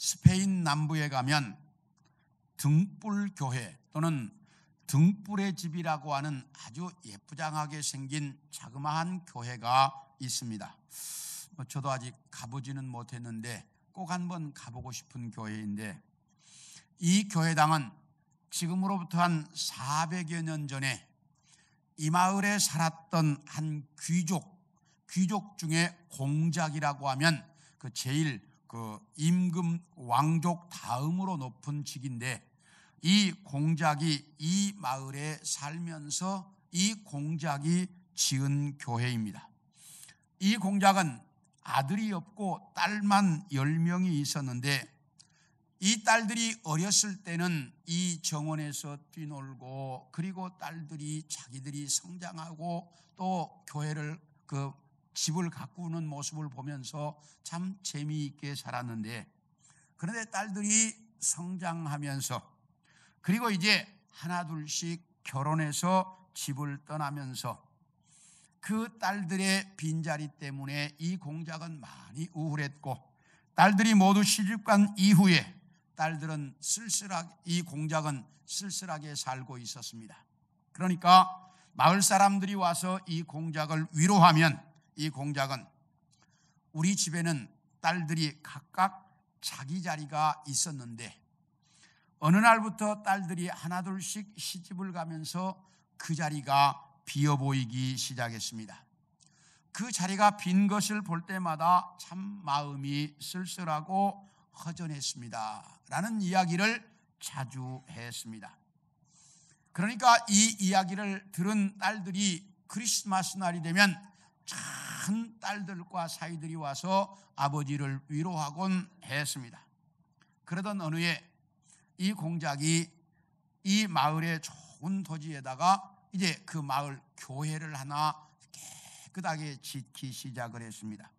스페인 남부에 가면 등불교회 또는 등불의 집이라고 하는 아주 예쁘장하게 생긴 자그마한 교회가 있습니다. 저도 아직 가보지는 못했는데 꼭 한번 가보고 싶은 교회인데, 이 교회당은 지금으로부터 한 400여 년 전에 이 마을에 살았던 한 귀족 중에 공작이라고 하면 그 제일 임금 왕족 다음으로 높은 직인데, 이 공작이 이 마을에 살면서 이 공작이 지은 교회입니다. 이 공작은 아들이 없고 딸만 10명이 있었는데, 이 딸들이 어렸을 때는 이 정원에서 뛰놀고, 그리고 딸들이 자기들이 성장하고 또 교회를 집을 가꾸는 모습을 보면서 참 재미있게 살았는데, 그런데 딸들이 성장하면서, 그리고 이제 하나 둘씩 결혼해서 집을 떠나면서 그 딸들의 빈자리 때문에 이 공작은 많이 우울했고, 딸들이 모두 시집간 이후에 딸들은 이 공작은 쓸쓸하게 살고 있었습니다. 그러니까 마을 사람들이 와서 이 공작을 위로하면, 이 공작은 우리 집에는 딸들이 각각 자기 자리가 있었는데 어느 날부터 딸들이 하나 둘씩 시집을 가면서 그 자리가 비어 보이기 시작했습니다. 그 자리가 빈 것을 볼 때마다 참 마음이 쓸쓸하고 허전했습니다 라는 이야기를 자주 했습니다. 그러니까 이 이야기를 들은 딸들이 크리스마스 날이 되면 큰 딸들과 사이들이 와서 아버지를 위로하곤 했습니다. 그러던 어느 해 이 공작이 이 마을의 좋은 토지에다가 이제 그 마을 교회를 하나 깨끗하게 짓기 시작을 했습니다.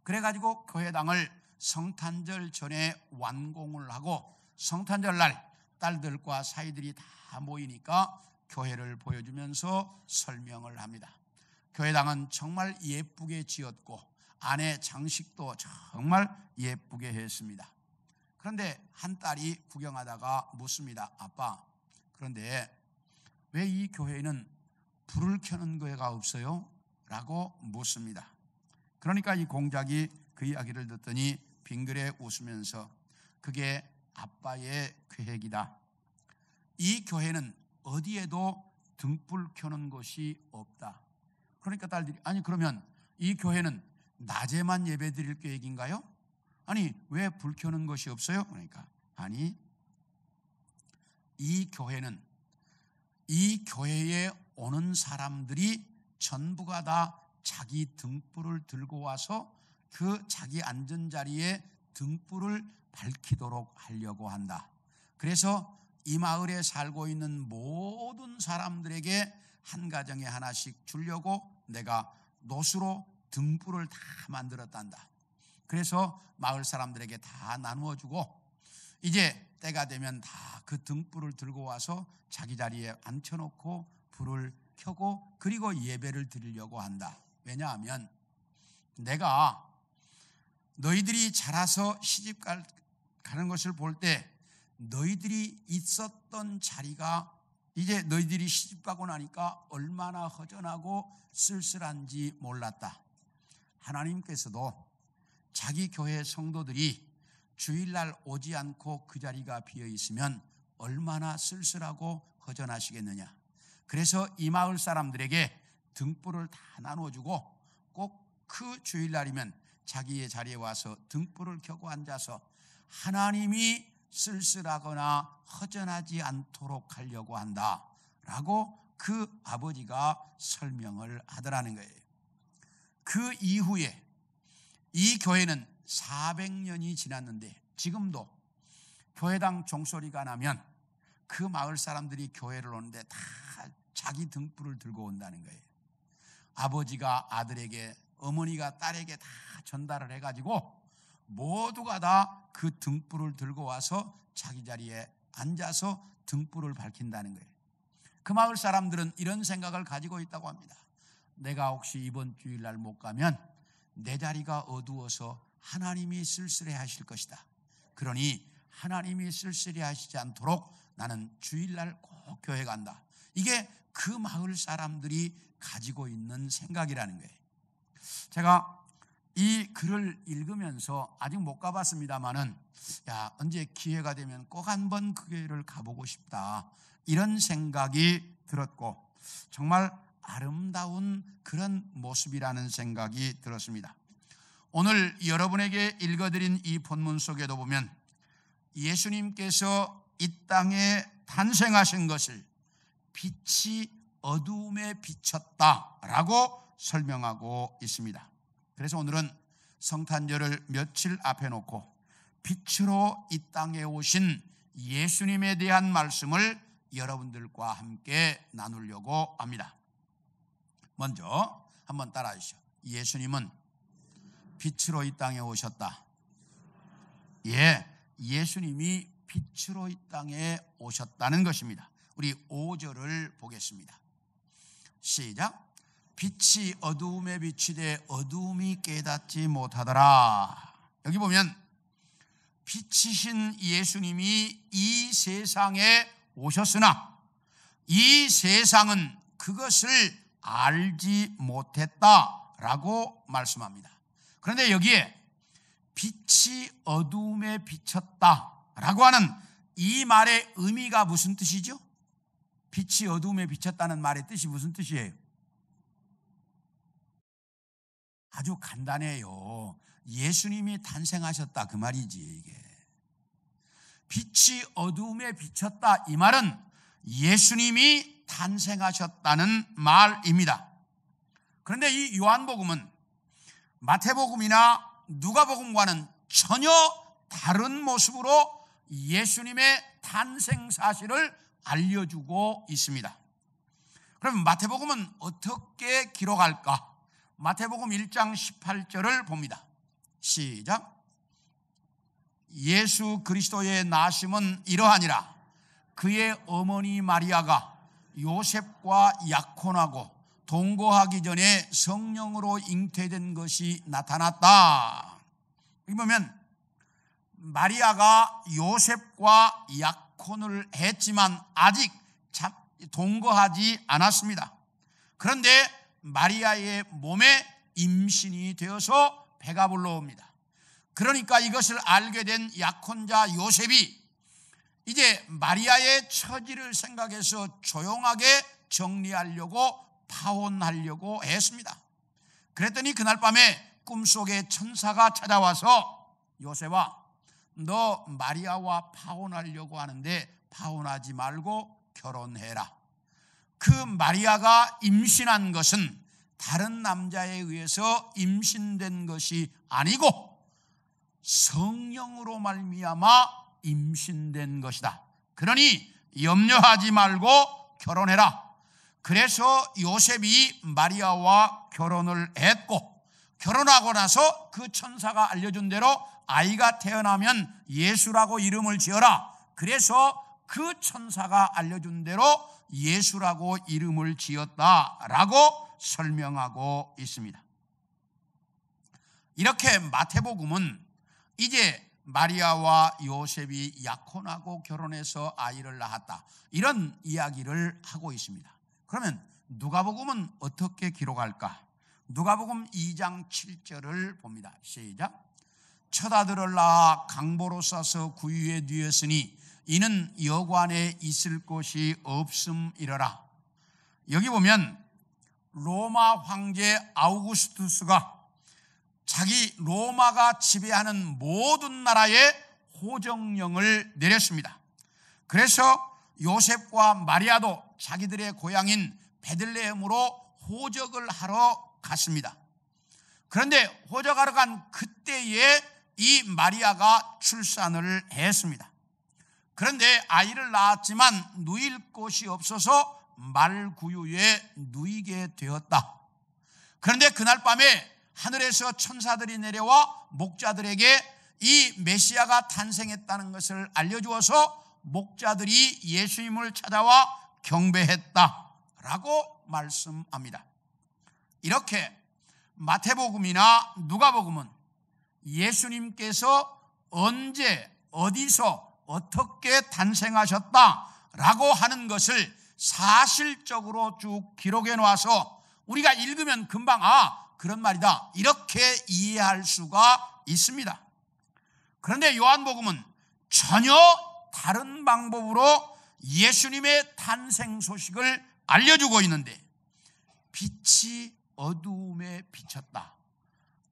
그래가지고 교회당을 성탄절 전에 완공을 하고, 성탄절 날 딸들과 사이들이 다 모이니까 교회를 보여주면서 설명을 합니다. 교회당은 정말 예쁘게 지었고 안에 장식도 정말 예쁘게 했습니다. 그런데 한 딸이 구경하다가 묻습니다. 아빠, 그런데 왜 이 교회에는 불을 켜는 교회가 없어요? 라고 묻습니다. 그러니까 이 공작이 그 이야기를 듣더니 빙그레 웃으면서 그게 아빠의 계획이다. 이 교회는 어디에도 등불 켜는 곳이 없다. 그러니까 딸들이, 아니 그러면 이 교회는 낮에만 예배 드릴 계획인가요? 아니 왜 불 켜는 것이 없어요? 그러니까 아니, 이 교회는 이 교회에 오는 사람들이 전부가 다 자기 등불을 들고 와서 그 자기 앉은 자리에 등불을 밝히도록 하려고 한다. 그래서 이 마을에 살고 있는 모든 사람들에게 한 가정에 하나씩 주려고 내가 노수로 등불을 다 만들었단다. 그래서 마을 사람들에게 다 나누어 주고 이제 때가 되면 다 그 등불을 들고 와서 자기 자리에 앉혀놓고 불을 켜고 그리고 예배를 드리려고 한다. 왜냐하면 내가 너희들이 자라서 시집 가는 것을 볼 때 너희들이 있었던 자리가 이제 너희들이 시집 가고 나니까 얼마나 허전하고 쓸쓸한지 몰랐다. 하나님께서도 자기 교회 성도들이 주일날 오지 않고 그 자리가 비어 있으면 얼마나 쓸쓸하고 허전하시겠느냐. 그래서 이 마을 사람들에게 등불을 다 나눠주고 꼭 그 주일날이면 자기의 자리에 와서 등불을 켜고 앉아서 하나님이 쓸쓸하거나 허전하지 않도록 하려고 한다라고 그 아버지가 설명을 하더라는 거예요. 그 이후에 이 교회는 400년이 지났는데 지금도 교회당 종소리가 나면 그 마을 사람들이 교회를 오는데 다 자기 등불을 들고 온다는 거예요. 아버지가 아들에게, 어머니가 딸에게 다 전달을 해가지고 모두가 다 그 등불을 들고 와서 자기 자리에 앉아서 등불을 밝힌다는 거예요. 그 마을 사람들은 이런 생각을 가지고 있다고 합니다. 내가 혹시 이번 주일날 못 가면 내 자리가 어두워서 하나님이 쓸쓸해 하실 것이다. 그러니 하나님이 쓸쓸히 하시지 않도록 나는 주일날 꼭 교회 간다. 이게 그 마을 사람들이 가지고 있는 생각이라는 거예요. 제가 이 글을 읽으면서 아직 못 가봤습니다만은 언제 기회가 되면 꼭 한번 그 교회를 가보고 싶다, 이런 생각이 들었고 정말 아름다운 그런 모습이라는 생각이 들었습니다. 오늘 여러분에게 읽어드린 이 본문 속에도 보면 예수님께서 이 땅에 탄생하신 것을 빛이 어두움에 비쳤다라고 설명하고 있습니다. 그래서 오늘은 성탄절을 며칠 앞에 놓고 빛으로 이 땅에 오신 예수님에 대한 말씀을 여러분들과 함께 나누려고 합니다. 먼저 한번 따라해 주시죠. 예수님은 빛으로 이 땅에 오셨다. 예수님이 빛으로 이 땅에 오셨다는 것입니다. 우리 5절을 보겠습니다. 시작. 빛이 어두움에 비치되 어두움이 깨닫지 못하더라. 여기 보면 빛이신 예수님이 이 세상에 오셨으나 이 세상은 그것을 알지 못했다라고 말씀합니다. 그런데 여기에 빛이 어두움에 비쳤다라고 하는 이 말의 의미가 무슨 뜻이죠? 빛이 어두움에 비쳤다는 말의 뜻이 무슨 뜻이에요? 아주 간단해요. 예수님이 탄생하셨다, 그 말이지. 이게 빛이 어두움에 비쳤다, 이 말은 예수님이 탄생하셨다는 말입니다. 그런데 이 요한복음은 마태복음이나 누가복음과는 전혀 다른 모습으로 예수님의 탄생 사실을 알려주고 있습니다. 그럼 마태복음은 어떻게 기록할까? 마태복음 1장 18절을 봅니다. 시작. 예수 그리스도의 나심은 이러하니라. 그의 어머니 마리아가 요셉과 약혼하고 동거하기 전에 성령으로 잉태된 것이 나타났다. 여기 보면 마리아가 요셉과 약혼을 했지만 아직 동거하지 않았습니다. 그런데 마리아의 몸에 임신이 되어서 배가 불러옵니다. 그러니까 이것을 알게 된 약혼자 요셉이 이제 마리아의 처지를 생각해서 조용하게 정리하려고 파혼하려고 했습니다. 그랬더니 그날 밤에 꿈속에 천사가 찾아와서 요셉아, 너 마리아와 파혼하려고 하는데 파혼하지 말고 결혼해라. 그 마리아가 임신한 것은 다른 남자에 의해서 임신된 것이 아니고 성령으로 말미암아 임신된 것이다. 그러니 염려하지 말고 결혼해라. 그래서 요셉이 마리아와 결혼을 했고, 결혼하고 나서 그 천사가 알려준 대로 아이가 태어나면 예수라고 이름을 지어라. 그래서 그 천사가 알려준 대로 예수라고 이름을 지었다라고 설명하고 있습니다. 이렇게 마태복음은 이제 마리아와 요셉이 약혼하고 결혼해서 아이를 낳았다, 이런 이야기를 하고 있습니다. 그러면 누가복음은 어떻게 기록할까? 누가복음 2장 7절을 봅니다. 시작. 첫 아들을 낳아 강보로 싸서 구유에 뉘었으니 이는 여관에 있을 곳이 없음이러라. 여기 보면 로마 황제 아우구스투스가 자기 로마가 지배하는 모든 나라에 호정령을 내렸습니다. 그래서 요셉과 마리아도 자기들의 고향인 베들레헴으로 호적을 하러 갔습니다. 그런데 호적하러 간 그때에 이 마리아가 출산을 했습니다. 그런데 아이를 낳았지만 누일 곳이 없어서 말구유에 누이게 되었다. 그런데 그날 밤에 하늘에서 천사들이 내려와 목자들에게 이 메시아가 탄생했다는 것을 알려주어서 목자들이 예수님을 찾아와 경배했다라고 말씀합니다. 이렇게 마태복음이나 누가복음은 예수님께서 언제 어디서 어떻게 탄생하셨다라고 하는 것을 사실적으로 쭉 기록해 놓아서 우리가 읽으면 금방 그런 말이다 이렇게 이해할 수가 있습니다. 그런데 요한복음은 전혀 다른 방법으로 예수님의 탄생 소식을 알려주고 있는데 빛이 어두움에 비쳤다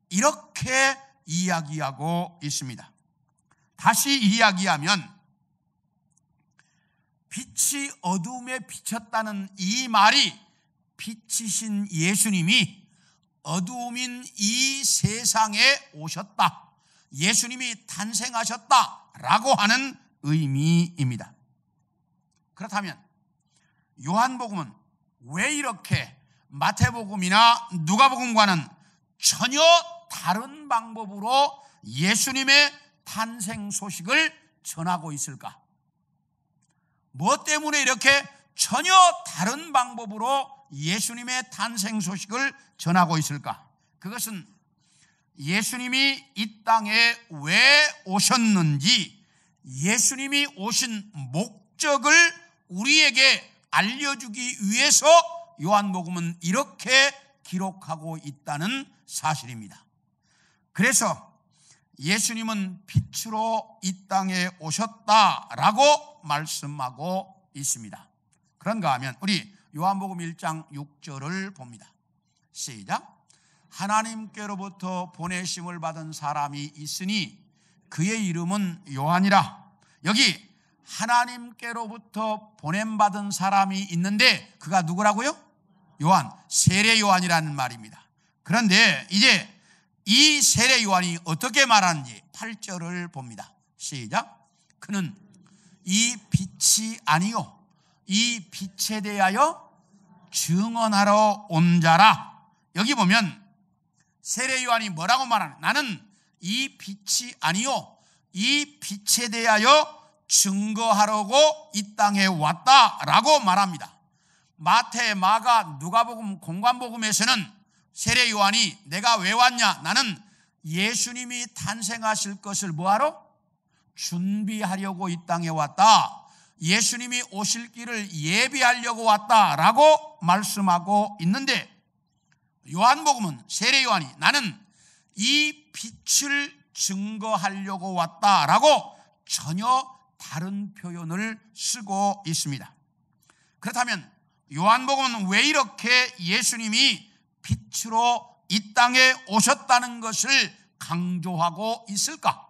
이렇게 이야기하고 있습니다. 다시 이야기하면 빛이 어두움에 비쳤다는 이 말이 빛이신 예수님이 어두움인 이 세상에 오셨다, 예수님이 탄생하셨다라고 하는 의미입니다. 그렇다면 요한복음은 왜 이렇게 마태복음이나 누가복음과는 전혀 다른 방법으로 예수님의 탄생 소식을 전하고 있을까? 무엇 때문에 이렇게 전혀 다른 방법으로 예수님의 탄생 소식을 전하고 있을까? 그것은 예수님이 이 땅에 왜 오셨는지, 예수님이 오신 목적을 우리에게 알려주기 위해서 요한복음은 이렇게 기록하고 있다는 사실입니다. 그래서 예수님은 빛으로 이 땅에 오셨다라고 말씀하고 있습니다. 그런가 하면 우리 요한복음 1장 6절을 봅니다. 시작. 하나님께로부터 보내심을 받은 사람이 있으니 그의 이름은 요한이라. 여기 하나님께로부터 보냄받은 사람이 있는데 그가 누구라고요? 요한, 세례 요한이라는 말입니다. 그런데 이제 이 세례 요한이 어떻게 말하는지 8절을 봅니다. 시작. 그는 이 빛이 아니요 이 빛에 대하여 증언하러 온 자라. 여기 보면 세례 요한이 뭐라고 말하는? 나는 이 빛이 아니요 이 빛에 대하여 증거하려고 이 땅에 왔다라고 말합니다. 마태, 마가, 누가복음, 공관복음에서는 세례 요한이 내가 왜 왔냐? 나는 예수님이 탄생하실 것을 뭐하러? 준비하려고 이 땅에 왔다. 예수님이 오실 길을 예비하려고 왔다라고 말씀하고 있는데 요한복음은 세례 요한이 나는 이 빛을 증거하려고 왔다라고 전혀 다른 표현을 쓰고 있습니다. 그렇다면 요한복음은 왜 이렇게 예수님이 빛으로 이 땅에 오셨다는 것을 강조하고 있을까?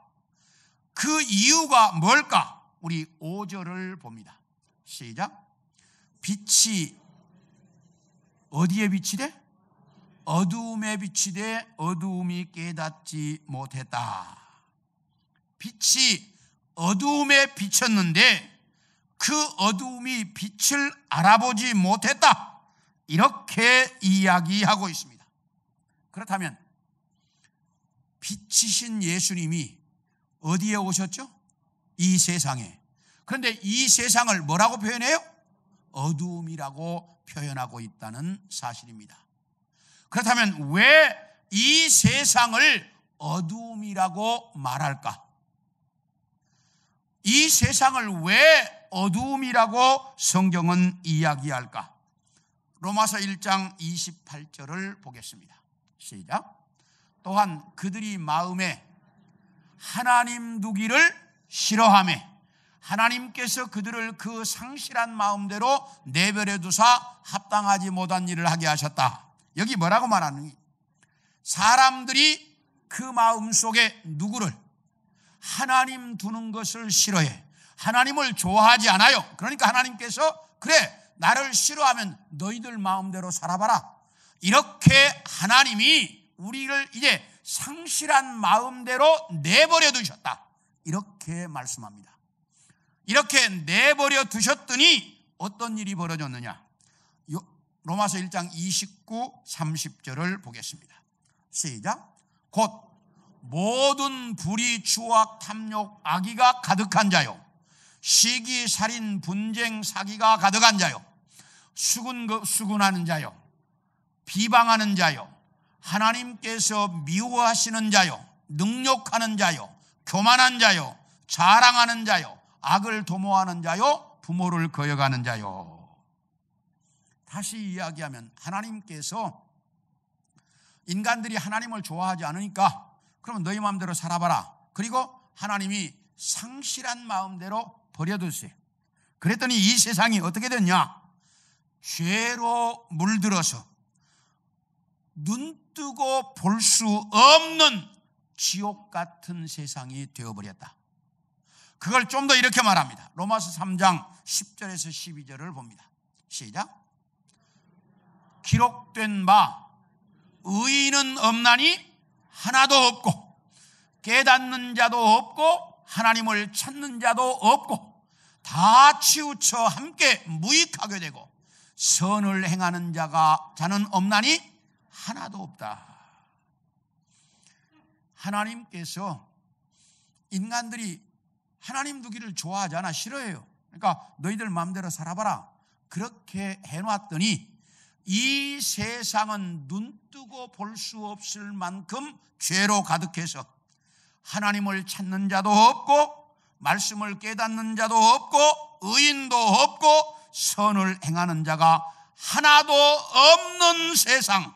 그 이유가 뭘까? 우리 5절을 봅니다. 시작. 빛이 어디에 비치되? 어두움에 비치되 어두움이 깨닫지 못했다. 빛이 어두움에 비쳤는데 그 어두움이 빛을 알아보지 못했다. 이렇게 이야기하고 있습니다. 그렇다면 빛이신 예수님이 어디에 오셨죠? 이 세상에. 그런데 이 세상을 뭐라고 표현해요? 어두움이라고 표현하고 있다는 사실입니다. 그렇다면 왜 이 세상을 어두움이라고 말할까? 이 세상을 왜 어두움이라고 성경은 이야기할까? 로마서 1장 28절을 보겠습니다. 시작. 또한 그들이 마음에 하나님 두기를 싫어하며 하나님께서 그들을 그 상실한 마음대로 내버려 두사 합당하지 못한 일을 하게 하셨다. 여기 뭐라고 말하느니 사람들이 그 마음속에 누구를? 하나님 두는 것을 싫어해. 하나님을 좋아하지 않아요. 그러니까 하나님께서 그래 나를 싫어하면 너희들 마음대로 살아봐라. 이렇게 하나님이 우리를 이제 상실한 마음대로 내버려 두셨다. 이렇게 말씀합니다. 이렇게 내버려 두셨더니 어떤 일이 벌어졌느냐? 로마서 1장 29, 30절을 보겠습니다. 시작. 곧 모든 불의, 추악, 탐욕, 악의가 가득한 자요 시기, 살인, 분쟁, 사기가 가득한 자요 수군하는 자요 비방하는 자요 하나님께서 미워하시는 자요 능욕하는 자요 교만한 자요 자랑하는 자요, 악을 도모하는 자요, 부모를 거역하는 자요. 다시 이야기하면 하나님께서 인간들이 하나님을 좋아하지 않으니까 그러면 너희 마음대로 살아봐라. 그리고 하나님이 상실한 마음대로 버려두세요. 그랬더니 이 세상이 어떻게 됐냐? 죄로 물들어서 눈뜨고 볼 수 없는 지옥 같은 세상이 되어버렸다. 그걸 좀 더 이렇게 말합니다. 로마서 3장 10절에서 12절을 봅니다. 시작. 기록된 바 의인은 없나니 하나도 없고 깨닫는 자도 없고 하나님을 찾는 자도 없고 다 치우쳐 함께 무익하게 되고 선을 행하는 자는 없나니 하나도 없다. 하나님께서 인간들이 하나님 두기를 좋아하잖아. 싫어해요. 그러니까 너희들 마음대로 살아봐라. 그렇게 해놨더니 이 세상은 눈뜨고 볼 수 없을 만큼 죄로 가득해서 하나님을 찾는 자도 없고 말씀을 깨닫는 자도 없고 의인도 없고 선을 행하는 자가 하나도 없는 세상,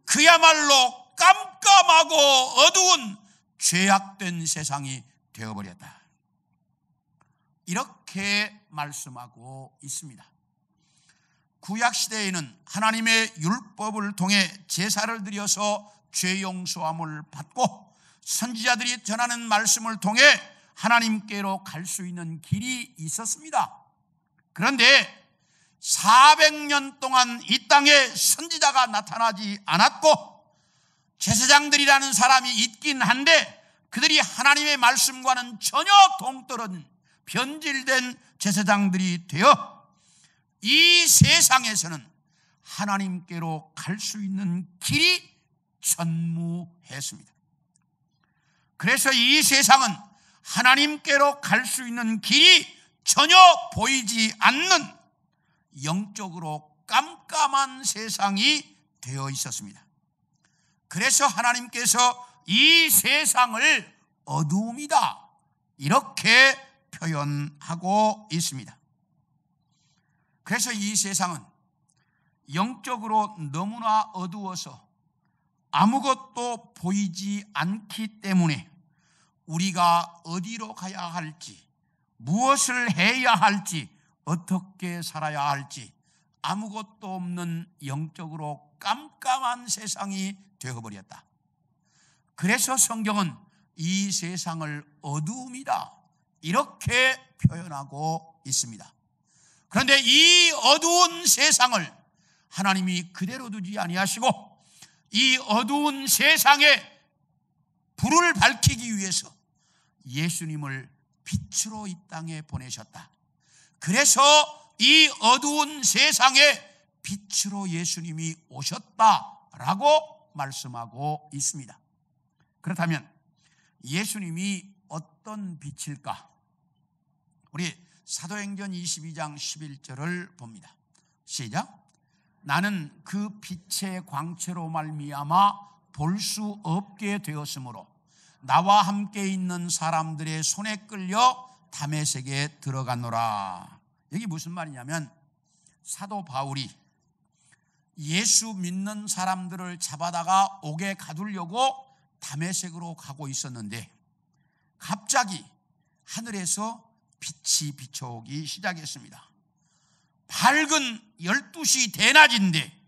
그야말로 깜깜하고 어두운 죄악된 세상이 되어버렸다. 이렇게 말씀하고 있습니다. 구약시대에는 하나님의 율법을 통해 제사를 드려서 죄 용서함을 받고 선지자들이 전하는 말씀을 통해 하나님께로 갈 수 있는 길이 있었습니다. 그런데 400년 동안 이 땅에 선지자가 나타나지 않았고 제사장들이라는 사람이 있긴 한데 그들이 하나님의 말씀과는 전혀 동떨어진 변질된 제사장들이 되어 이 세상에서는 하나님께로 갈 수 있는 길이 전무했습니다. 그래서 이 세상은 하나님께로 갈 수 있는 길이 전혀 보이지 않는 영적으로 깜깜한 세상이 되어 있었습니다. 그래서 하나님께서 이 세상을 어두움이다 이렇게 표현하고 있습니다. 그래서 이 세상은 영적으로 너무나 어두워서 아무것도 보이지 않기 때문에 우리가 어디로 가야 할지, 무엇을 해야 할지, 어떻게 살아야 할지 아무것도 없는 영적으로 깜깜한 세상이 되어버렸다. 그래서 성경은 이 세상을 어두움이다 이렇게 표현하고 있습니다. 그런데 이 어두운 세상을 하나님이 그대로 두지 아니하시고 이 어두운 세상에 불을 밝히기 위해서 예수님을 빛으로 이 땅에 보내셨다. 그래서 이 어두운 세상에 빛으로 예수님이 오셨다라고 말씀하고 있습니다. 그렇다면 예수님이 어떤 빛일까? 우리 사도행전 22장 11절을 봅니다. 시작. 나는 그 빛의 광채로 말미암아 볼 수 없게 되었으므로 나와 함께 있는 사람들의 손에 끌려 다메섹에 들어가노라. 여기 무슨 말이냐면 사도 바울이 예수 믿는 사람들을 잡아다가 옥에 가두려고 다메섹으로 가고 있었는데 갑자기 하늘에서 빛이 비춰오기 시작했습니다. 밝은 12시 대낮인데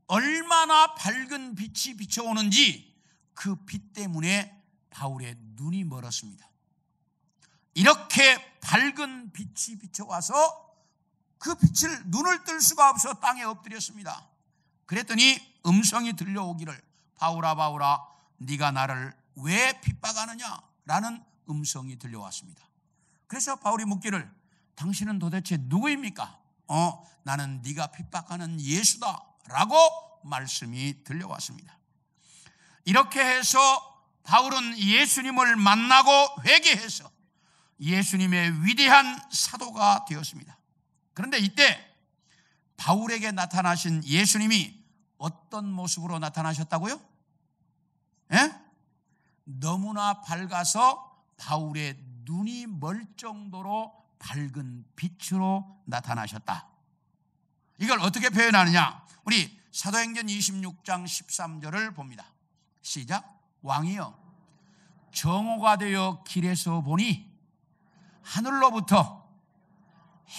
얼마나 밝은 빛이 비춰오는지 그 빛 때문에 바울의 눈이 멀었습니다. 이렇게 밝은 빛이 비춰와서 그 빛을 눈을 뜰 수가 없어 땅에 엎드렸습니다. 그랬더니 음성이 들려오기를 바울아 바울아 네가 나를 왜 핍박하느냐 라는 음성이 들려왔습니다. 그래서 바울이 묻기를 당신은 도대체 누구입니까? 나는 네가 핍박하는 예수다 라고 말씀이 들려왔습니다. 이렇게 해서 바울은 예수님을 만나고 회개해서 예수님의 위대한 사도가 되었습니다. 그런데 이때 바울에게 나타나신 예수님이 어떤 모습으로 나타나셨다고요? 너무나 밝아서 바울의 눈이 멀 정도로 밝은 빛으로 나타나셨다. 이걸 어떻게 표현하느냐? 우리 사도행전 26장 13절을 봅니다. 시작. 왕이여 정오가 되어 길에서 보니 하늘로부터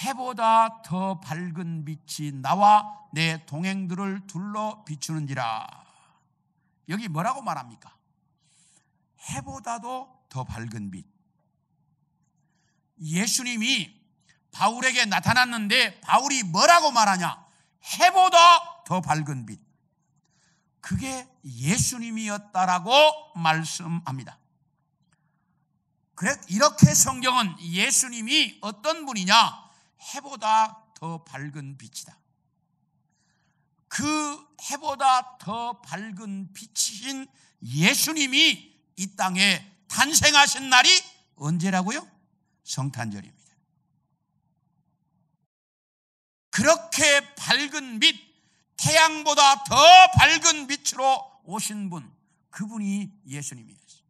해보다 더 밝은 빛이 나와 내 동행들을 둘러 비추는지라. 여기 뭐라고 말합니까? 해보다도 더 밝은 빛. 예수님이 바울에게 나타났는데 바울이 뭐라고 말하냐? 해보다 더 밝은 빛. 그게 예수님이었다라고 말씀합니다. 그래, 이렇게 성경은 예수님이 어떤 분이냐? 해보다 더 밝은 빛이다. 그 해보다 더 밝은 빛이신 예수님이 이 땅에 탄생하신 날이 언제라고요? 성탄절입니다. 그렇게 밝은 빛, 태양보다 더 밝은 빛으로 오신 분, 그분이 예수님이었어요.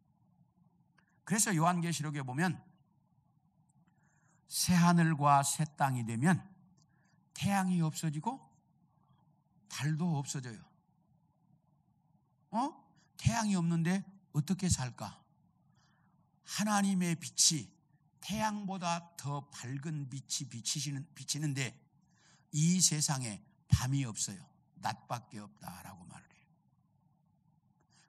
그래서 요한계시록에 보면 새하늘과 새 땅이 되면 태양이 없어지고 달도 없어져요. 태양이 없는데 어떻게 살까? 하나님의 빛이 태양보다 더 밝은 빛이 비치는데 이 세상에 밤이 없어요. 낮밖에 없다라고 말을 해요.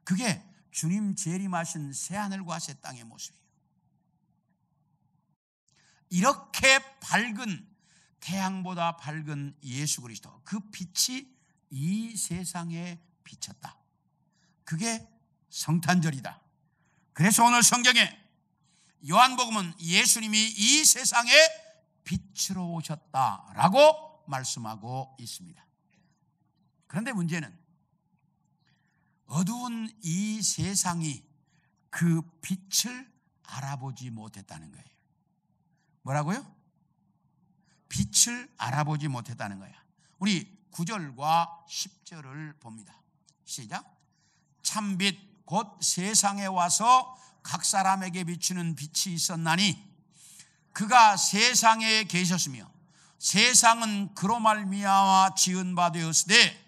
그게 주님 재림하신 새하늘과 새 땅의 모습이에요. 이렇게 밝은, 태양보다 밝은 예수 그리스도, 그 빛이 이 세상에 비쳤다. 그게 성탄절이다. 그래서 오늘 성경에 요한복음은 예수님이 이 세상에 빛으로 오셨다라고 말씀하고 있습니다. 그런데 문제는 어두운 이 세상이 그 빛을 알아보지 못했다는 거예요. 뭐라고요? 빛을 알아보지 못했다는 거야. 우리 9절과 10절을 봅니다. 시작. 참빛 곧 세상에 와서 각 사람에게 비추는 빛이 있었나니 그가 세상에 계셨으며 세상은 그로 말미암아 지은 바 되었으되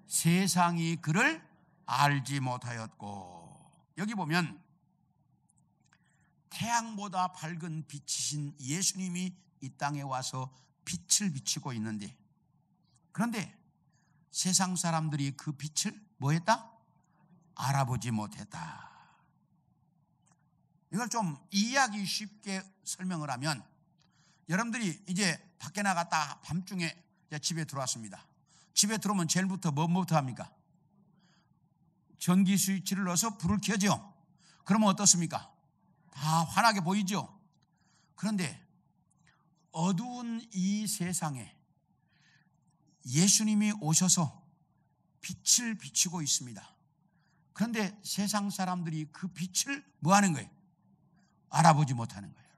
세상이 그를 알지 못하였고. 여기 보면 태양보다 밝은 빛이신 예수님이 이 땅에 와서 빛을 비추고 있는데, 그런데 세상 사람들이 그 빛을 뭐 했다? 알아보지 못했다. 이걸 좀 이해하기 쉽게 설명을 하면, 여러분들이 이제 밖에 나갔다 밤중에 집에 들어왔습니다. 집에 들어오면 제일부터 뭐부터 합니까? 전기 스위치를 넣어서 불을 켜죠. 그러면 어떻습니까? 다 환하게 보이죠. 그런데 어두운 이 세상에 예수님이 오셔서 빛을 비추고 있습니다. 그런데 세상 사람들이 그 빛을 뭐 하는 거예요? 알아보지 못하는 거예요.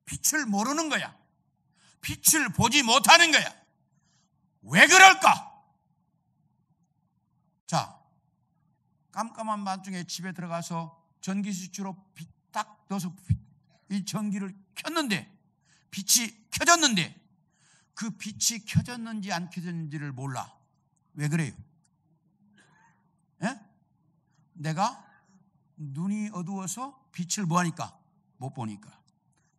빛을 모르는 거야. 빛을 보지 못하는 거야. 왜 그럴까? 자, 깜깜한 밤중에 집에 들어가서 전기 스위치로 빛 딱 넣어서 이 전기를 켰는데, 빛이 켜졌는데 그 빛이 켜졌는지 안 켜졌는지를 몰라. 왜 그래요? 예? 내가 눈이 어두워서 빛을 뭐하니까? 못 보니까.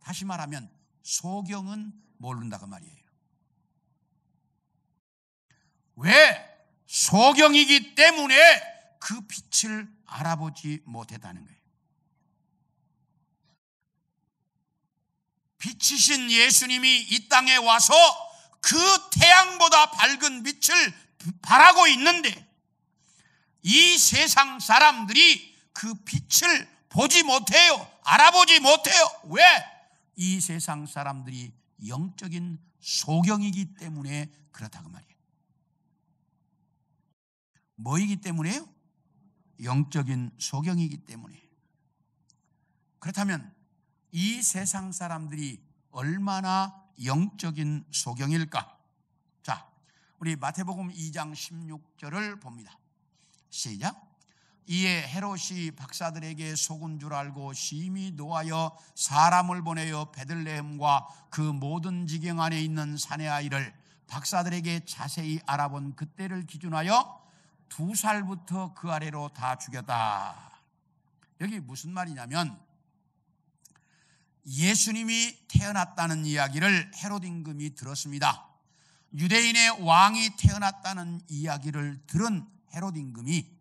다시 말하면 소경은 모른다 그 말이에요. 왜? 소경이기 때문에 그 빛을 알아보지 못했다는 거예요. 빛이신 예수님이 이 땅에 와서 그 태양보다 밝은 빛을 바라고 있는데 이 세상 사람들이 그 빛을 보지 못해요. 알아보지 못해요. 왜? 이 세상 사람들이 영적인 소경이기 때문에 그렇다고 말이에요. 뭐이기 때문에요? 영적인 소경이기 때문에. 그렇다면 이 세상 사람들이 얼마나 영적인 소경일까? 자, 우리 마태복음 2장 16절을 봅니다. 시작. 이에 헤롯이 박사들에게 속은 줄 알고 심히 노하여 사람을 보내어 베들레헴과 그 모든 지경 안에 있는 사내 아이를 박사들에게 자세히 알아본 그때를 기준하여 2살부터 그 아래로 다 죽였다. 여기 무슨 말이냐면 예수님이 태어났다는 이야기를 헤롯 임금이 들었습니다. 유대인의 왕이 태어났다는 이야기를 들은 헤롯 임금이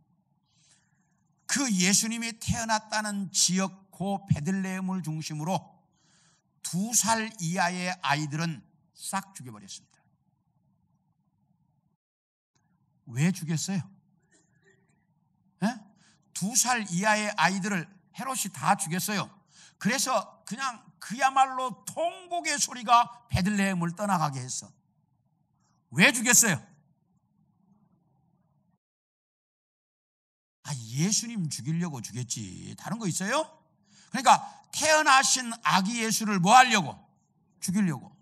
그 예수님이 태어났다는 지역 고 베들레헴을 중심으로 2살 이하의 아이들은 싹 죽여버렸습니다. 왜 죽였어요? 2살 이하의 아이들을 헤롯이 다 죽였어요. 그래서 그냥 그야말로 통곡의 소리가 베들레헴을 떠나가게 했어. 왜 죽였어요? 예수님 죽이려고 죽였지. 다른 거 있어요? 그러니까 태어나신 아기 예수를 뭐 하려고? 죽이려고.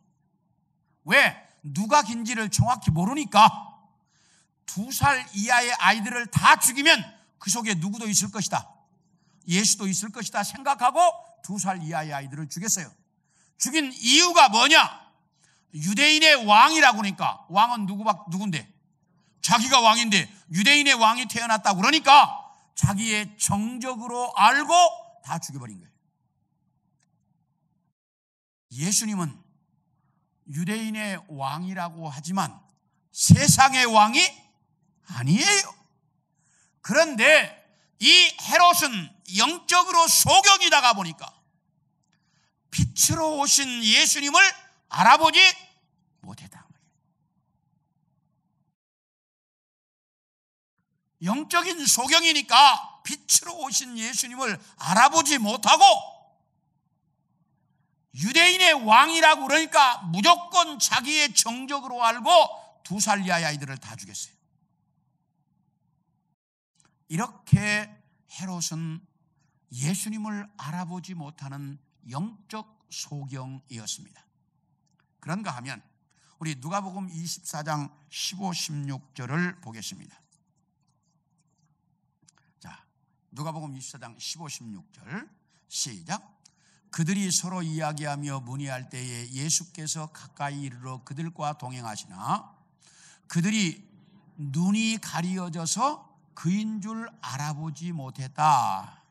왜? 누가 긴지를 정확히 모르니까 2살 이하의 아이들을 다 죽이면 그 속에 누구도 있을 것이다, 예수도 있을 것이다 생각하고 2살 이하의 아이들을 죽였어요. 죽인 이유가 뭐냐? 유대인의 왕이라고 하니까. 왕은 누군데? 자기가 왕인데 유대인의 왕이 태어났다고 그러니까 자기의 정적으로 알고 다 죽여버린 거예요. 예수님은 유대인의 왕이라고 하지만 세상의 왕이 아니에요. 그런데 이 헤롯은 영적으로 소경이다가 보니까 빛으로 오신 예수님을 알아보지 못했다. 영적인 소경이니까 빛으로 오신 예수님을 알아보지 못하고 유대인의 왕이라고 그러니까 무조건 자기의 정적으로 알고 2살 이하의 아이들을 다 죽였어요. 이렇게 헤롯은 예수님을 알아보지 못하는 영적 소경이었습니다. 그런가 하면 우리 누가복음 24장 15, 16절을 보겠습니다. 자, 누가복음 24장 15, 16절 시작. 그들이 서로 이야기하며 문의할 때에 예수께서 가까이 이르러 그들과 동행하시나 그들이 눈이 가리어져서 그인 줄 알아보지 못했다.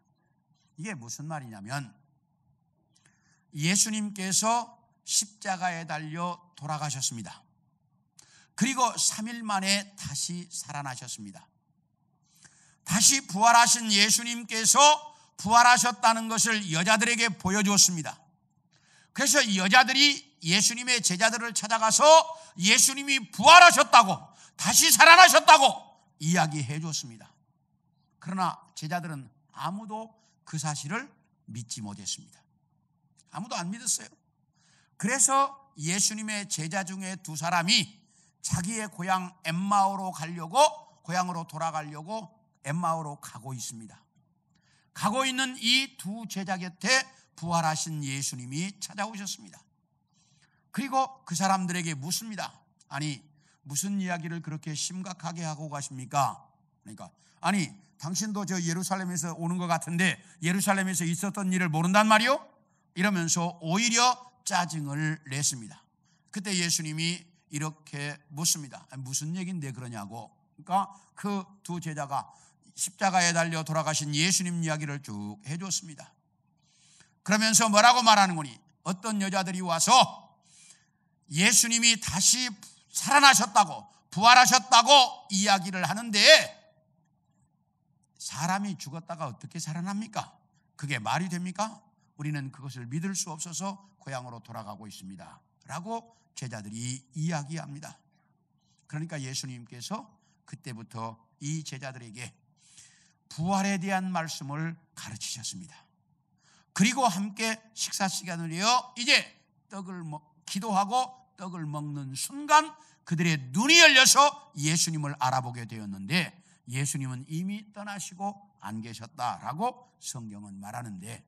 이게 무슨 말이냐면 예수님께서 십자가에 달려 돌아가셨습니다. 그리고 3일 만에 다시 살아나셨습니다. 다시 부활하신 예수님께서 부활하셨다는 것을 여자들에게 보여주었습니다. 그래서 여자들이 예수님의 제자들을 찾아가서 예수님이 부활하셨다고, 다시 살아나셨다고 이야기해 줬습니다. 그러나 제자들은 아무도 그 사실을 믿지 못했습니다. 아무도 안 믿었어요. 그래서 예수님의 제자 중에 2사람이 자기의 고향 엠마오로 가려고, 고향으로 돌아가려고 엠마오로 가고 있습니다. 가고 있는 이 2 제자 곁에 부활하신 예수님이 찾아오셨습니다. 그리고 그 사람들에게 묻습니다. 아니, 무슨 이야기를 그렇게 심각하게 하고 가십니까? 그러니까 아니, 당신도 저 예루살렘에서 오는 것 같은데 예루살렘에서 있었던 일을 모른단 말이요? 이러면서 오히려 짜증을 냈습니다. 그때 예수님이 이렇게 묻습니다. 아니, 무슨 얘기인데 그러냐고. 그러니까 그 2 제자가 십자가에 달려 돌아가신 예수님 이야기를 쭉 해줬습니다. 그러면서 뭐라고 말하는 거니? 어떤 여자들이 와서 예수님이 다시 살아나셨다고, 부활하셨다고 이야기를 하는데 사람이 죽었다가 어떻게 살아납니까? 그게 말이 됩니까? 우리는 그것을 믿을 수 없어서 고향으로 돌아가고 있습니다 라고 제자들이 이야기합니다. 그러니까 예수님께서 그때부터 이 제자들에게 부활에 대한 말씀을 가르치셨습니다. 그리고 함께 식사 시간을 이어 이제 기도하고 떡을 먹는 순간 그들의 눈이 열려서 예수님을 알아보게 되었는데 예수님은 이미 떠나시고 안 계셨다라고 성경은 말하는데,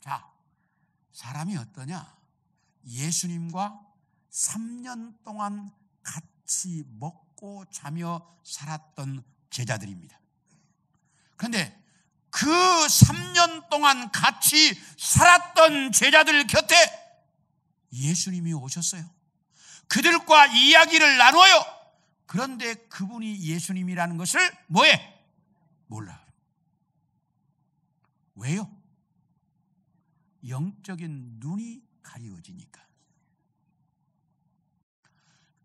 자, 사람이 어떠냐? 예수님과 3년 동안 같이 먹고 자며 살았던 제자들입니다. 그런데 그 3년 동안 같이 살았던 제자들 곁에 예수님이 오셨어요. 그들과 이야기를 나눠요. 그런데 그분이 예수님이라는 것을 뭐해? 몰라. 왜요? 영적인 눈이 가리워지니까.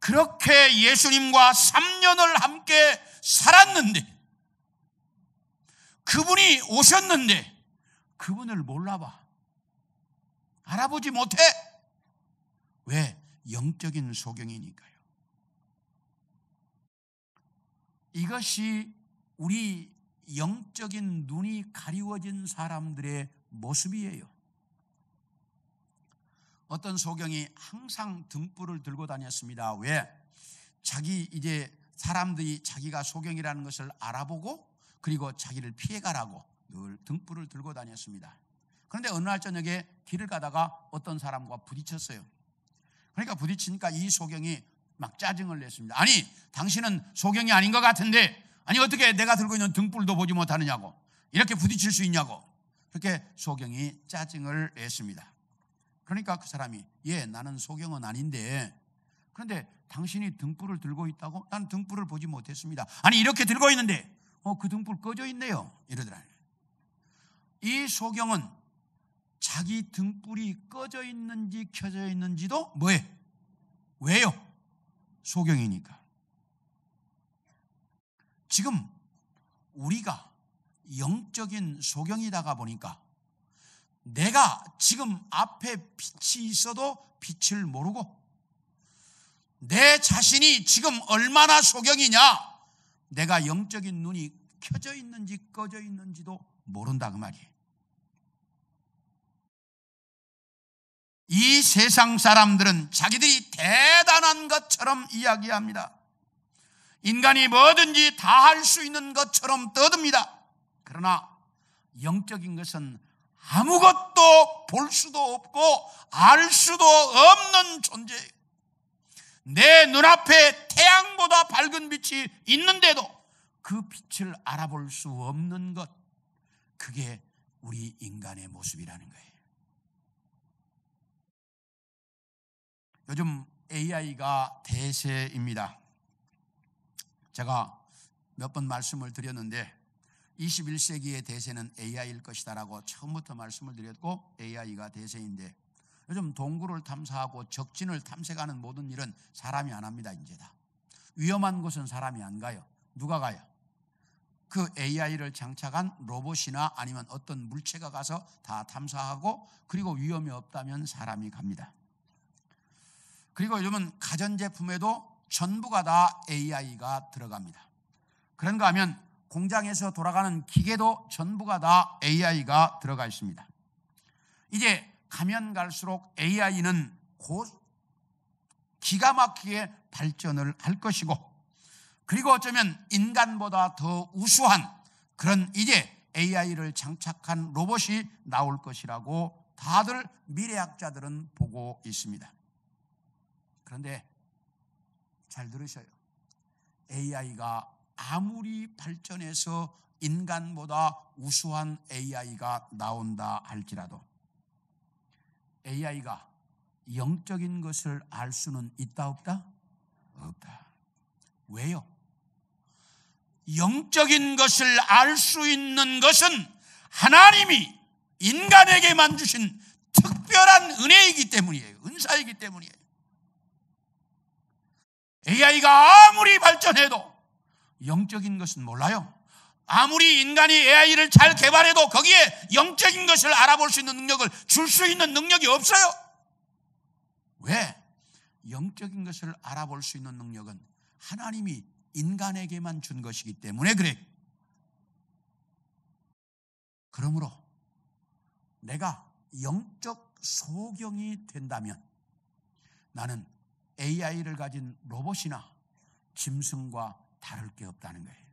그렇게 예수님과 3년을 함께 살았는데, 그분이 오셨는데 그분을 몰라봐. 알아보지 못해. 왜? 영적인 소경이니까요. 이것이 우리 영적인 눈이 가리워진 사람들의 모습이에요. 어떤 소경이 항상 등불을 들고 다녔습니다. 왜? 이제 사람들이 자기가 소경이라는 것을 알아보고 그리고 자기를 피해가라고 늘 등불을 들고 다녔습니다. 그런데 어느 날 저녁에 길을 가다가 어떤 사람과 부딪혔어요. 그러니까 부딪히니까 이 소경이 막 짜증을 냈습니다. 아니, 당신은 소경이 아닌 것 같은데, 아니 어떻게 내가 들고 있는 등불도 보지 못하느냐고, 이렇게 부딪힐 수 있냐고, 그렇게 소경이 짜증을 냈습니다. 그러니까 그 사람이, 예, 나는 소경은 아닌데, 그런데 당신이 등불을 들고 있다고? 난 등불을 보지 못했습니다. 아니, 이렇게 들고 있는데 그 등불 꺼져 있네요, 이러더라고요. 이 소경은 자기 등불이 꺼져 있는지 켜져 있는지도 뭐해? 왜요? 소경이니까. 지금 우리가 영적인 소경이다가 보니까 내가 지금 앞에 빛이 있어도 빛을 모르고, 내 자신이 지금 얼마나 소경이냐, 내가 영적인 눈이 켜져 있는지 꺼져 있는지도 모른다, 그 말이에요. 이 세상 사람들은 자기들이 대단한 것처럼 이야기합니다. 인간이 뭐든지 다 할 수 있는 것처럼 떠듭니다. 그러나 영적인 것은 아무것도 볼 수도 없고 알 수도 없는 존재예요. 내 눈앞에 태양보다 밝은 빛이 있는데도 그 빛을 알아볼 수 없는 것, 그게 우리 인간의 모습이라는 거예요. 요즘 AI가 대세입니다. 제가 몇 번 말씀을 드렸는데 21세기의 대세는 AI일 것이다라고 처음부터 말씀을 드렸고, AI가 대세인데 요즘 동굴을 탐사하고 적진을 탐색하는 모든 일은 사람이 안 합니다. 이제 다 위험한 곳은 사람이 안 가요. 누가 가요? 그 AI를 장착한 로봇이나 아니면 어떤 물체가 가서 다 탐사하고, 그리고 위험이 없다면 사람이 갑니다. 그리고 요즘은 가전제품에도 전부가 다 AI가 들어갑니다. 그런가 하면 공장에서 돌아가는 기계도 전부가 다 AI가 들어가 있습니다. 이제 가면 갈수록 AI는 기가 막히게 발전을 할 것이고, 그리고 어쩌면 인간보다 더 우수한 그런 이제 AI를 장착한 로봇이 나올 것이라고 다들 미래학자들은 보고 있습니다. 그런데 잘 들으셔요. AI가 아무리 발전해서 인간보다 우수한 AI가 나온다 할지라도 AI가 영적인 것을 알 수는 있다 없다? 없다. 왜요? 영적인 것을 알 수 있는 것은 하나님이 인간에게만 주신 특별한 은혜이기 때문이에요. 은사이기 때문이에요. AI가 아무리 발전해도 영적인 것은 몰라요. 아무리 인간이 AI를 잘 개발해도 거기에 영적인 것을 알아볼 수 있는 능력을 줄 수 있는 능력이 없어요. 왜? 영적인 것을 알아볼 수 있는 능력은 하나님이 인간에게만 준 것이기 때문에 그래. 그러므로 내가 영적 소경이 된다면 나는 AI를 가진 로봇이나 짐승과 다를 게 없다는 거예요.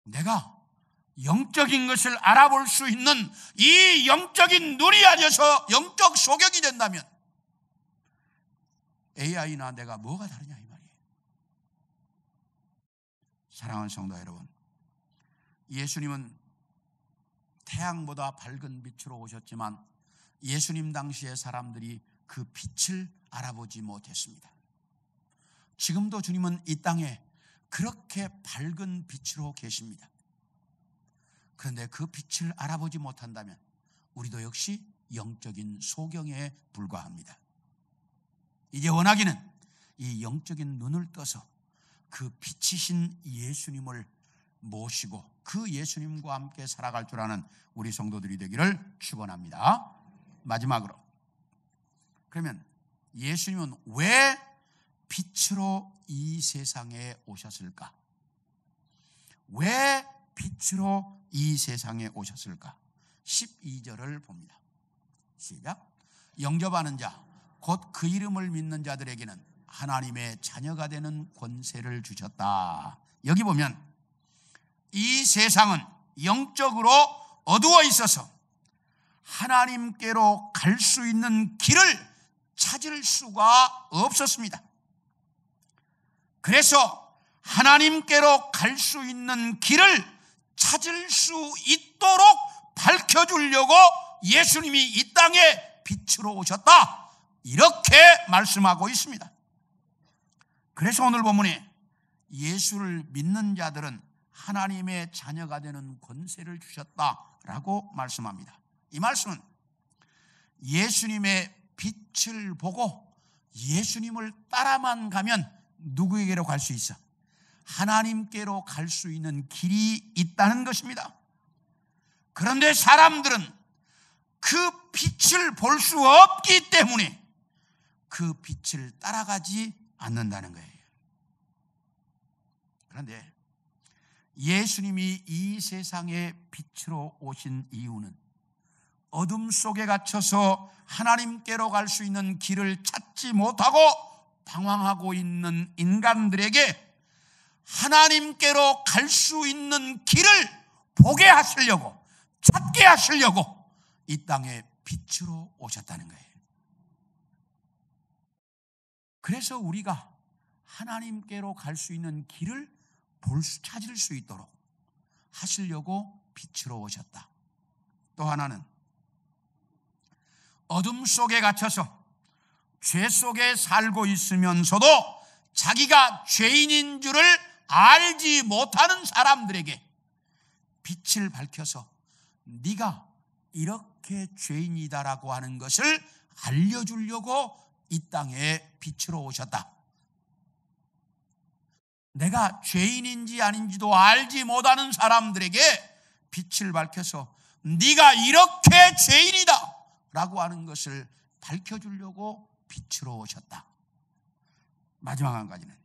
내가 영적인 것을 알아볼 수 있는 이 영적인 눈이 아니어서 영적 소경이 된다면 AI나 내가 뭐가 다르냐 이 말이에요. 사랑하는 성도 여러분, 예수님은 태양보다 밝은 빛으로 오셨지만 예수님 당시의 사람들이 그 빛을 알아보지 못했습니다. 지금도 주님은 이 땅에 그렇게 밝은 빛으로 계십니다. 그런데 그 빛을 알아보지 못한다면 우리도 역시 영적인 소경에 불과합니다. 이제 원하기는 이 영적인 눈을 떠서 그 빛이신 예수님을 모시고 그 예수님과 함께 살아갈 줄 아는 우리 성도들이 되기를 축원합니다. 마지막으로, 그러면 예수님은 왜 빛으로 이 세상에 오셨을까? 왜 빛으로 이 세상에 오셨을까? 12절을 봅니다. 시작. 영접하는 자, 곧 그 이름을 믿는 자들에게는 하나님의 자녀가 되는 권세를 주셨다. 여기 보면 이 세상은 영적으로 어두워 있어서 하나님께로 갈 수 있는 길을 찾을 수가 없었습니다. 그래서 하나님께로 갈 수 있는 길을 찾을 수 있도록 밝혀주려고 예수님이 이 땅에 빛으로 오셨다, 이렇게 말씀하고 있습니다. 그래서 오늘 본문에 예수를 믿는 자들은 하나님의 자녀가 되는 권세를 주셨다라고 말씀합니다. 이 말씀은 예수님의 빛을 보고 예수님을 따라만 가면 누구에게로 갈 수 있어? 하나님께로 갈 수 있는 길이 있다는 것입니다. 그런데 사람들은 그 빛을 볼 수 없기 때문에 그 빛을 따라가지 않는다는 거예요. 그런데 예수님이 이 세상에 빛으로 오신 이유는 어둠 속에 갇혀서 하나님께로 갈 수 있는 길을 찾지 못하고 방황하고 있는 인간들에게 하나님께로 갈 수 있는 길을 보게 하시려고, 찾게 하시려고 이 땅에 빛으로 오셨다는 거예요. 그래서 우리가 하나님께로 갈 수 있는 길을 찾을 수 있도록 하시려고 빛으로 오셨다. 또 하나는 어둠 속에 갇혀서 죄 속에 살고 있으면서도 자기가 죄인인 줄을 알지 못하는 사람들에게 빛을 밝혀서 네가 이렇게 죄인이다라고 하는 것을 알려주려고 이 땅에 빛으로 오셨다. 내가 죄인인지 아닌지도 알지 못하는 사람들에게 빛을 밝혀서 네가 이렇게 죄인이다 라고 하는 것을 밝혀주려고 빛으로 오셨다. 마지막 한 가지는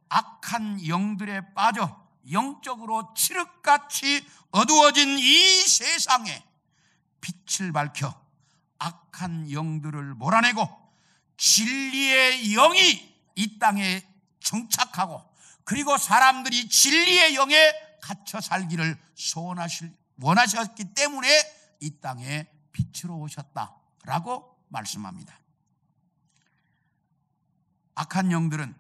악한 영들에 빠져 영적으로 칠흑같이 어두워진 이 세상에 빛을 밝혀 악한 영들을 몰아내고 진리의 영이 이 땅에 정착하고, 그리고 사람들이 진리의 영에 갇혀 살기를 원하셨기 때문에 이 땅에 빛으로 오셨다라고 말씀합니다. 악한 영들은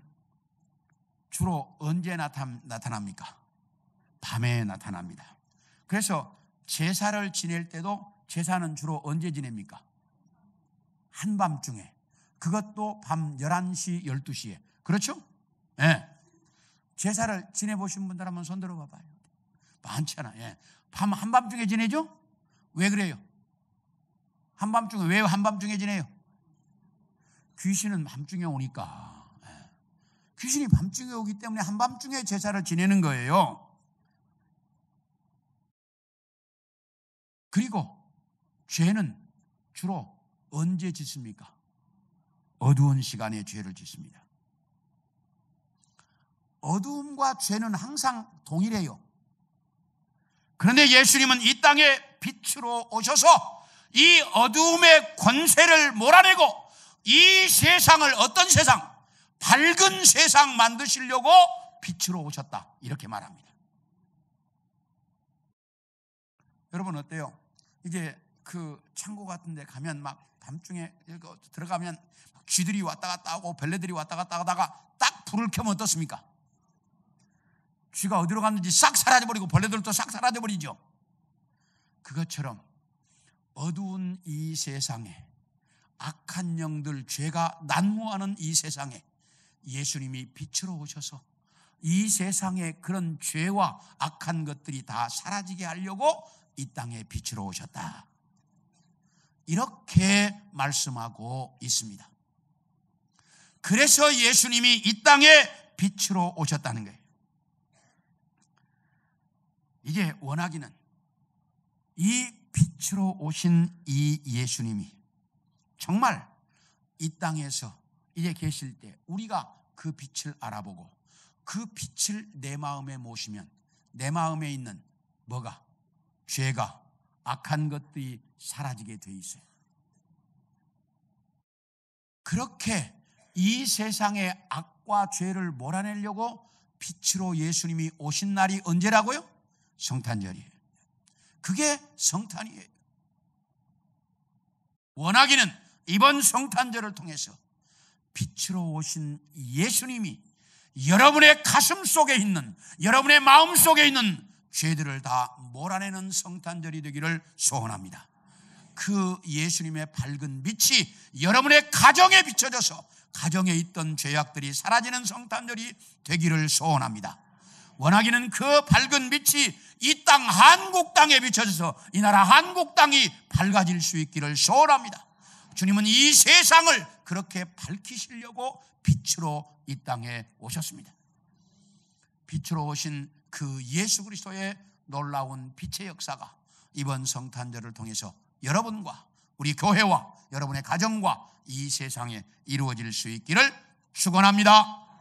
주로 언제 나타납니까? 밤에 나타납니다. 그래서 제사를 지낼 때도 제사는 주로 언제 지냅니까? 한밤중에. 그것도 밤 11시, 12시에. 그렇죠? 예. 제사를 지내보신 분들 한번 손 들어 봐봐요. 많잖아. 예. 밤 한밤중에 지내죠? 왜 그래요? 한밤중에, 왜 한밤중에 지내요? 귀신은 밤중에 오니까. 예. 귀신이 밤중에 오기 때문에 한밤중에 제사를 지내는 거예요. 그리고 죄는 주로 언제 짓습니까? 어두운 시간에 죄를 짓습니다. 어두움과 죄는 항상 동일해요. 그런데 예수님은 이 땅에 빛으로 오셔서 이 어두움의 권세를 몰아내고 이 세상을, 어떤 세상? 밝은 세상 만드시려고 빛으로 오셨다, 이렇게 말합니다. 여러분 어때요? 이제 그 창고 같은 데 가면 막 밤중에 들어가면 쥐들이 왔다 갔다 하고 벌레들이 왔다 갔다 하다가 딱 불을 켜면 어떻습니까? 쥐가 어디로 갔는지 싹 사라져버리고 벌레들도 싹 사라져버리죠. 그것처럼 어두운 이 세상에, 악한 영들, 죄가 난무하는 이 세상에 예수님이 빛으로 오셔서 이 세상에 그런 죄와 악한 것들이 다 사라지게 하려고 이 땅에 빛으로 오셨다, 이렇게 말씀하고 있습니다. 그래서 예수님이 이 땅에 빛으로 오셨다는 거예요. 이게 원하기는 이 빛으로 오신 이 예수님이 정말 이 땅에서 이제 계실 때 우리가 그 빛을 알아보고 그 빛을 내 마음에 모시면 내 마음에 있는 뭐가? 죄가, 악한 것들이 사라지게 돼 있어요. 그렇게 이 세상의 악과 죄를 몰아내려고 빛으로 예수님이 오신 날이 언제라고요? 성탄절이에요. 그게 성탄이에요. 원하기는 이번 성탄절을 통해서 빛으로 오신 예수님이 여러분의 가슴 속에 있는, 여러분의 마음 속에 있는 죄들을 다 몰아내는 성탄절이 되기를 소원합니다. 그 예수님의 밝은 빛이 여러분의 가정에 비춰져서 가정에 있던 죄악들이 사라지는 성탄절이 되기를 소원합니다. 원하기는 그 밝은 빛이 이 땅 한국 땅에 비춰져서 이 나라 한국 땅이 밝아질 수 있기를 소원합니다. 주님은 이 세상을 그렇게 밝히시려고 빛으로 이 땅에 오셨습니다. 빛으로 오신 그 예수 그리스도의 놀라운 빛의 역사가 이번 성탄절을 통해서 여러분과 우리 교회와 여러분의 가정과 이 세상에 이루어질 수 있기를 축원합니다.